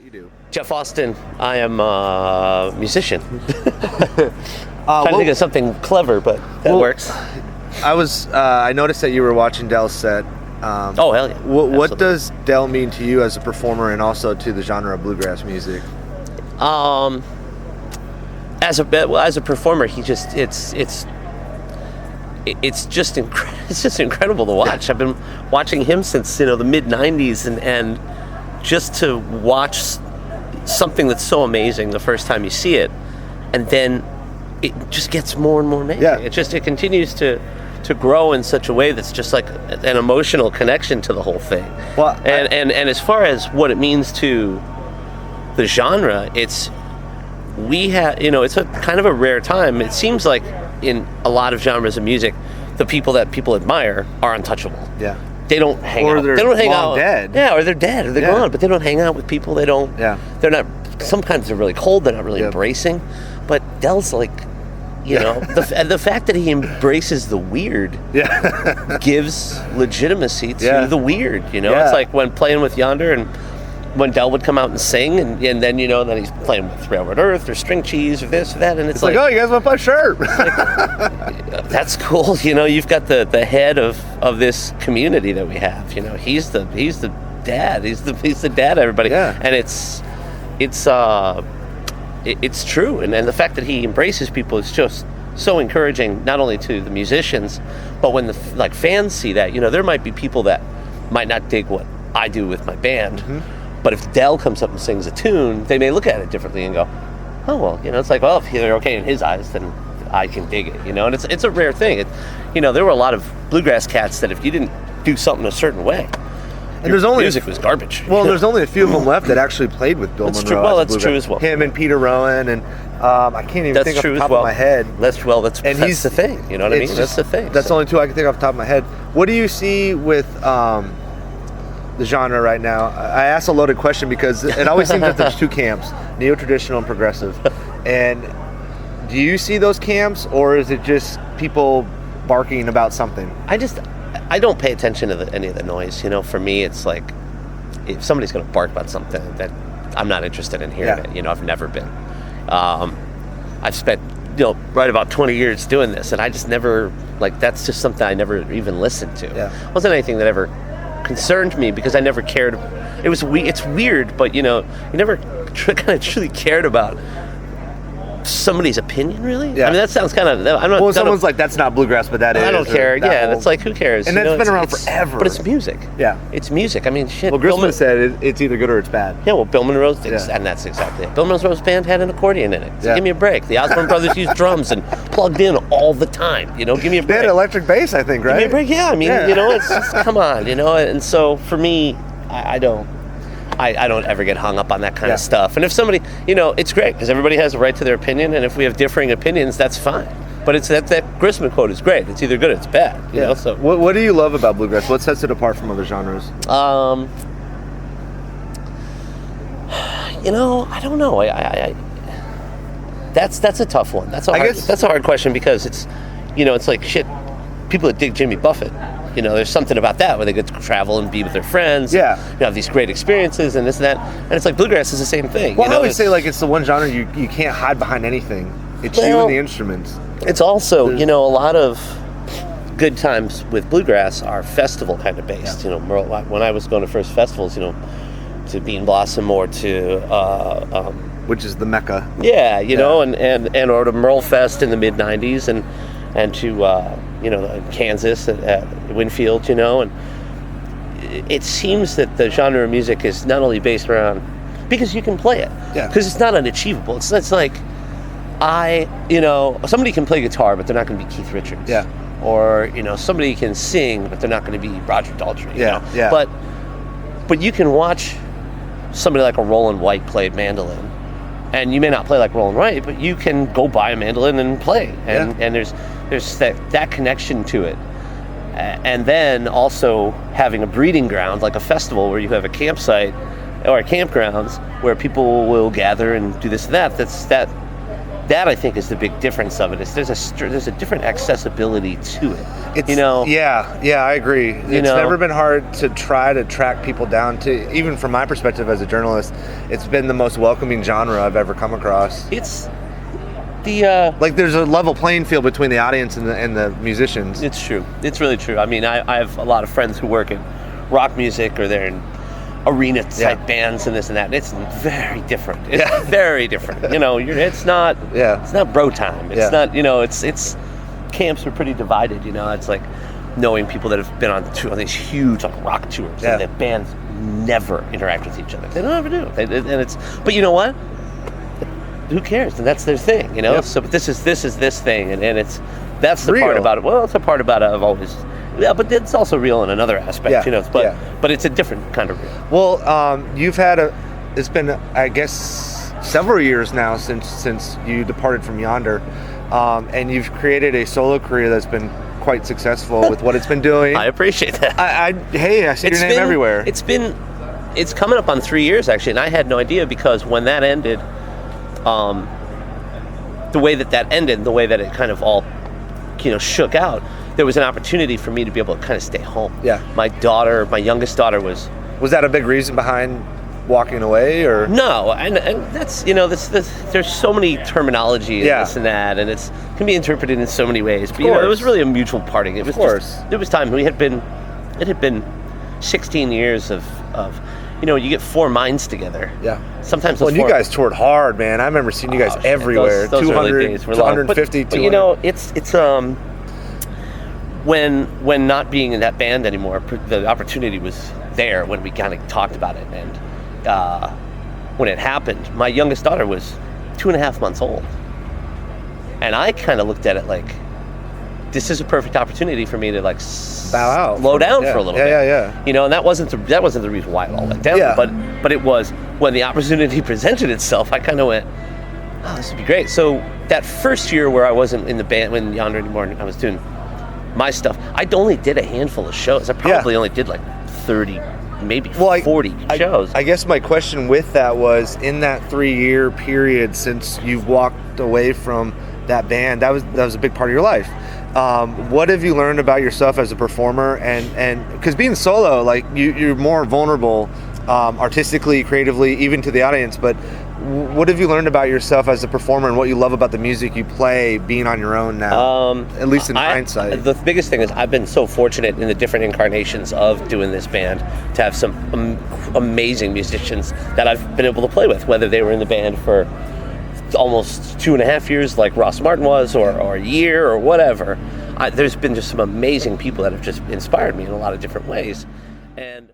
You do. Jeff Austin. I am a musician. Trying to think of something clever, but that works. I noticed that you were watching Dell's set. Oh, hell yeah. What does Dell mean to you as a performer and also to the genre of bluegrass music? As a performer, he just it's just incredible to watch. Yeah. I've been watching him since the mid '90s, and just to watch something that's so amazing the first time you see it, and then it just gets more and more amazing. Yeah. It continues to grow in such a way that's just like an emotional connection to the whole thing. Well, and as far as what it means to the genre, it's a kind of a rare time. It seems like in a lot of genres of music, the people that people admire are untouchable. Yeah. They don't hang out. They don't hang out. Dead. Yeah, or they're dead, or they're gone. But they don't hang out with people. They don't. Yeah. They're not. Sometimes they're really cold. They're not really embracing. But Dell's like, the fact that he embraces the weird gives legitimacy to the weird. It's like when playing with Yonder and when Dell would come out and sing, and then then he's playing with Railroad Earth or String Cheese or this or that, and it's like, oh, you guys want to play? Sure. That's cool. You've got the head of this community that we have. He's the dad. He's the dad of everybody. Yeah. And it's true, and the fact that he embraces people is just so encouraging, not only to the musicians, but when the fans see that, there might be people that might not dig what I do with my band. Mm-hmm. But if Dell comes up and sings a tune, they may look at it differently and go, oh, well, it's like, well, if they're okay in his eyes, then I can dig it, and it's a rare thing. There were a lot of bluegrass cats that if you didn't do something a certain way, and music was garbage. Well, there's only a few of them left that actually played with Bill Monroe. Well, that's true as well. Him and Peter Rowan, and I can't even think off the top of my head. That's the thing, you know what I mean? That's the thing. That's the only two I can think off the top of my head. What do you see with the genre right now? I asked a loaded question because it always seems that there's two camps, neo-traditional and progressive. And do you see those camps, or is it just people barking about something? I don't pay attention to any of the noise. For me, it's like if somebody's going to bark about something, that I'm not interested in hearing it. I've never been. I've spent right about 20 years doing this, and I just never that's just something I never even listened to. Yeah. It wasn't anything that ever concerned me because I never cared. It's weird, but you never kind of truly cared about somebody's opinion, really. Yeah. I mean, that sounds kind of. I'm not. Well, someone's like, that's not bluegrass, but that is. I don't care. Yeah, that's like, who cares? And that's been around forever. But it's music. Yeah, it's music. I mean, shit. Well, Grisman said it's either good or it's bad. Yeah. Well, Bill Monroe's, and that's exactly it. Bill Monroe's band had an accordion in it. So give me a break. The Osborne brothers used drums and plugged in all the time. Give me a break. They had electric bass, I think, right? Give me a break. Yeah. I mean, it's just, come on, And so for me, I don't ever get hung up on that kind of stuff. And if somebody, it's great because everybody has a right to their opinion, and if we have differing opinions, that's fine. But it's that Grisman quote is great. It's either good or it's bad. You know. So what do you love about bluegrass? What sets it apart from other genres? I don't know. That's a tough one. That's a hard question because it's, it's like shit. People that dig Jimmy Buffett. There's something about that where they get to travel and be with their friends. Yeah. Have these great experiences and this and that. And it's like bluegrass is the same thing. Well, I always say it's the one genre you can't hide behind anything. It's you and the instruments. It's also, a lot of good times with bluegrass are festival kind of based. Yeah. When I was going to first festivals, to Bean Blossom or to... which is the Mecca. Yeah, and or to Merle Fest in the mid-'90s and to... Kansas at Winfield, and it seems that the genre of music is not only based around because you can play it, because it's not unachievable. It's like somebody can play guitar, but they're not going to be Keith Richards, or somebody can sing, but they're not going to be Roger Daltrey, but you can watch somebody like a Roland White play mandolin. And you may not play like Roland White, but you can go buy a mandolin and play. And there's that connection to it. And then also having a breeding ground, like a festival where you have a campsite or a campgrounds where people will gather and do this and that. that I think is the big difference of it. Is there's a different accessibility to it. It's, you know, yeah, I agree. It's never been hard to try to track people down to, even from my perspective as a journalist, it's been the most welcoming genre I've ever come across. It's the like there's a level playing field between the audience and the musicians. It's true. It's really true. I mean, I have a lot of friends who work in rock music, or they're in arena type bands and this and that. It's very different. It's very different. You know, it's not bro time. It's not, you know, it's camps are pretty divided, you know. It's like knowing people that have been on these huge like rock tours and the bands never interact with each other. They don't ever do. But you know what? Who cares? And that's their thing, you know. So, but this is this thing, and that's the real part about it. Well, it's a part about it I've always. Yeah, but it's also real in another aspect, you know. But it's a different kind of real. Well, you've had it's been, I guess, several years now since you departed from Yonder, and you've created a solo career that's been quite successful with what it's been doing. I appreciate that. I see your name everywhere. It's coming up on 3 years actually, and I had no idea, because when that ended, the way that ended, the way that it kind of all, you know, shook out. There was an opportunity for me to be able to kind of stay home. Yeah. My youngest daughter was that a big reason behind walking away, or? No, and that's, you know, there's so many terminology and this and that, and it can be interpreted in so many ways. But, you know, it was really a mutual parting. It was it was time. It had been 16 years of you know, you get four minds together. Yeah. Sometimes those you guys toured hard, man. I remember seeing you guys everywhere. Those 200, early days were 250, long. But you know, it's when not being in that band anymore, the opportunity was there when we kind of talked about it, and when it happened, my youngest daughter was 2.5 months old, and I kind of looked at it like, this is a perfect opportunity for me to like bow out, slow down for a little bit. Yeah. You know, and that wasn't the reason why it all went down. But it was when the opportunity presented itself. I kind of went, oh, this would be great. So that first year where I wasn't in the band, when Yonder anymore, I was doing my stuff. I only did a handful of shows. I probably only did like 30, maybe 40 shows. I guess my question with that was, in that 3-year period since you've walked away from that band, that was a big part of your life. What have you learned about yourself as a performer? And because being solo, like you're more vulnerable artistically, creatively, even to the audience. But what have you learned about yourself as a performer, and what you love about the music you play being on your own now? At least in hindsight. The biggest thing is I've been so fortunate in the different incarnations of doing this band to have some amazing musicians that I've been able to play with, whether they were in the band for almost 2.5 years like Ross Martin was, or a year, or whatever. There's been just some amazing people that have just inspired me in a lot of different ways. And